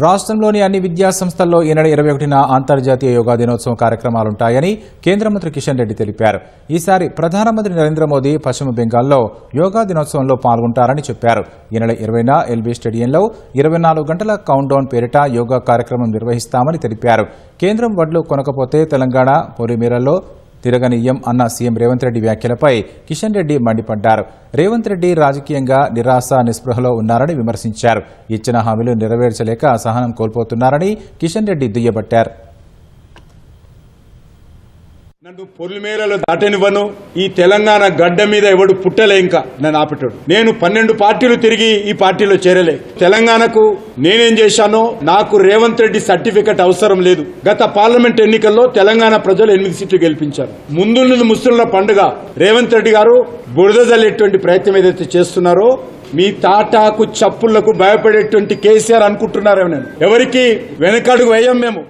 రాష్ట్రంలోని అన్ని విద్యా సంస్థల్లో ఈ నెల 21న అంతర్జాతీయ యోగా దినోత్సవం కార్యక్రమాలుంటాయని కేంద్ర మంత్రి కిషన్ రెడ్డి తెలిపారు. ఈసారి ప్రధానమంత్రి నరేంద్ర మోదీ పశ్చిమ బెంగాల్లో యోగా దినోత్సవంలో పాల్గొంటారని చెప్పారు. ఈ నెల 20న ఎల్బీ స్టేడియంలో 24 గంటల కౌంట్డౌన్ పేరిట యోగా కార్యక్రమం నిర్వహిస్తామని తెలిపారు. కేంద్రం వడ్లు కొనకపోతే తెలంగాణ పొలిమేరల్లో తిరగనీయం అన్న సీఎం రేవంత్ రెడ్డి వ్యాఖ్యలపై కిషన్ రెడ్డి మండిపడ్డారు. రేవంత్ రెడ్డి రాజకీయంగా నిరాశ నిస్పృహలో ఉన్నారని విమర్శించారు. ఇచ్చిన హామీలు నెరవేర్చలేక అసహనం కోల్పోతున్నారని కిషన్ రెడ్డి దుయ్యబట్టారు. నన్ను పొలిమేరలో దాటనివ్వను. ఈ తెలంగాణ గడ్డ మీద ఎవడు పుట్టలే. ఇంకా నన్ను ఆపేటాడు. నేను 12 పార్టీలు తిరిగి ఈ పార్టీలో చేరలే. తెలంగాణకు నేనేం చేశానో నాకు రేవంత్ రెడ్డి సర్టిఫికెట్ అవసరం లేదు. గత పార్లమెంట్ ఎన్నికల్లో తెలంగాణ ప్రజలు 8 సీట్లు గెలిపించారు. ముందున్నది ముస్లింల పండుగ. రేవంత్ రెడ్డి గారు బురద జల్లేటువంటి ప్రయత్నం ఏదైతే చేస్తున్నారో, మీ తాటాకు చప్పుళ్లకు భయపడేటువంటి కేసీఆర్ అనుకుంటున్నారేమో. నేను ఎవరికి వెనకడుగు వేయం. మేము